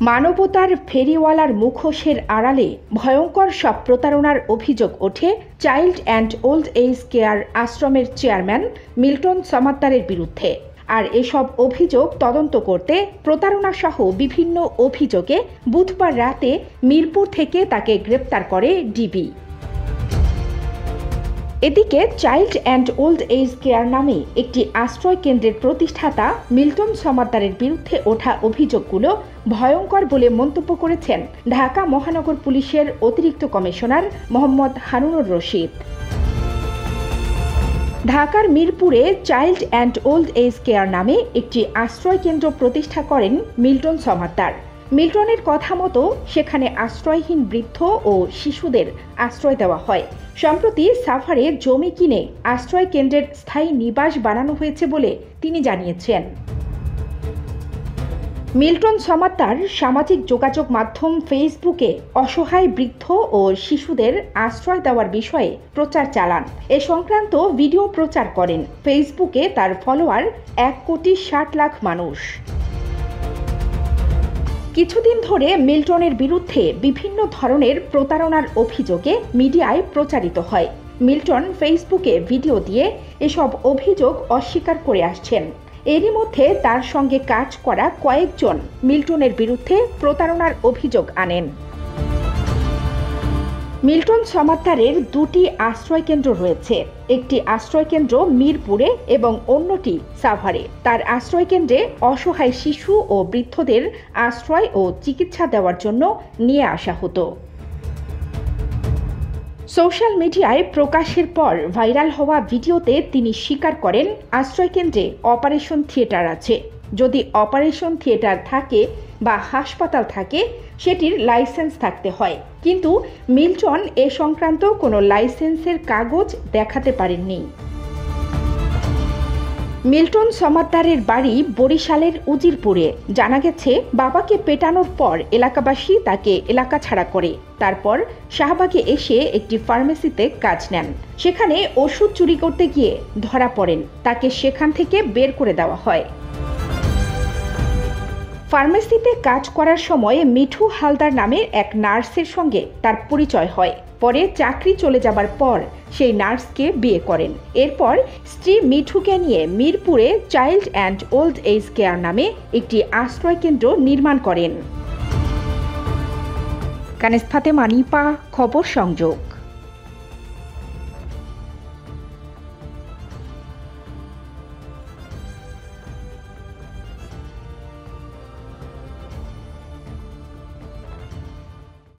মানবতার ফেরিওয়ালার মুখোশের আড়ালে ভয়ঙ্কর সব প্রতারণার অভিযোগ ওঠে child and old age care আশ্রমের চেয়ারম্যান মিল্টন সমাদ্দারের বিরুদ্ধে। আর এসব অভিযোগ তদন্ত করতে প্রতারণাসহ বিভিন্ন অভিযোগে বুধবার রাতে মিরপুর থেকে তাকে গ্রেপ্তার করে ডিবি। এদিকে child and old age care নামে একটি আশ্রয় কেন্দ্রের প্রতিষ্ঠাতা মিল্টন সমাদ্দারের বিরুদ্ধে ওঠা অভিযোগগুলো ভয়ঙ্কর বলে মন্তব্য করেছেন ঢাকা মহানগর পুলিশের অতিরিক্ত কমিশনার মোহাম্মদ হারুনুর রশিদ। ঢাকার মিরপুরে child and old age care নামে একটি আশ্রয় কেন্দ্র প্রতিষ্ঠা করেন মিল্টন সমাদ্দার। মিল্টনের কথা মতো সেখানে আশ্রয়হীন বৃদ্ধ ও শিশুদের আশ্রয় দেওয়া হয়। সম্প্রতি সাভারে জমি কিনে আশ্রয় কেন্দ্রের স্থায়ী নিবাস বানানো হয়েছে বলে তিনি জানিয়েছেন। মিল্টন সমাদ্দার সামাজিক যোগাযোগ মাধ্যম ফেসবুকে অসহায় বৃদ্ধ ও শিশুদের আশ্রয় দেওয়ার বিষয়ে প্রচার চালান। এ সংক্রান্ত ভিডিও প্রচার করেন। ফেসবুকে তার ফলোয়ার 1,60,00,000 মানুষ। কিছুদিন ধরে মিল্টনের বিরুদ্ধে বিভিন্ন ধরনের প্রতারণার অভিযোগে মিডিয়ায় প্রচারিত হয়। মিল্টন ফেসবুকে ভিডিও দিয়ে এসব অভিযোগ অস্বীকার করে আসছেন। এরই মধ্যে তার সঙ্গে কাজ করা কয়েকজন মিল্টনের বিরুদ্ধে প্রতারণার অভিযোগ আনেন। মিল্টন সমাদ্দারের দুটি আশ্রয় কেন্দ্র রয়েছে। একটি আশ্রয় কেন্দ্র মিরপুরে এবং অন্যটি সাভারে। তার আশ্রয় কেন্দ্রে অসহায় শিশু ও বৃদ্ধদের আশ্রয় ও চিকিৎসা দেওয়ার জন্য নিয়ে আসা হতো। সোশ্যাল মিডিয়ায় প্রকাশের পর ভাইরাল হওয়া ভিডিওতে তিনি স্বীকার করেন আশ্রয় কেন্দ্রে অপারেশন থিয়েটার আছে। যদি অপারেশন থিয়েটার থাকে বা হাসপাতাল থাকে সেটির লাইসেন্স থাকতে হয়, কিন্তু মিল্টন এ সংক্রান্ত কোনো লাইসেন্সের কাগজ দেখাতে পারেননি। মিল্টন সমাদ্দারের বাড়ি বরিশালের উজিরপুরে। জানা গেছে বাবাকে পেটানোর পর এলাকাবাসী তাকে এলাকা ছাড়া করে। তারপর শাহবাগে এসে একটি ফার্মেসিতে কাজ নেন। সেখানে ওষুধ চুরি করতে গিয়ে ধরা পড়েন। তাকে সেখান থেকে বের করে দেওয়া হয়। ফার্মেসিতে কাজ করার সময় মিঠু হালদার নামে এক নার্সের সঙ্গে তার পরিচয় হয়। পরে চাকরি চলে যাবার পর সেই নার্সকে বিয়ে করেন। এরপর স্ত্রী মিঠুকে নিয়ে মিরপুরে child and old age care নামে একটি আশ্রয় কেন্দ্র নির্মাণ করেন। কানেস ফাতেমা নিপা, খবর সংযোগ।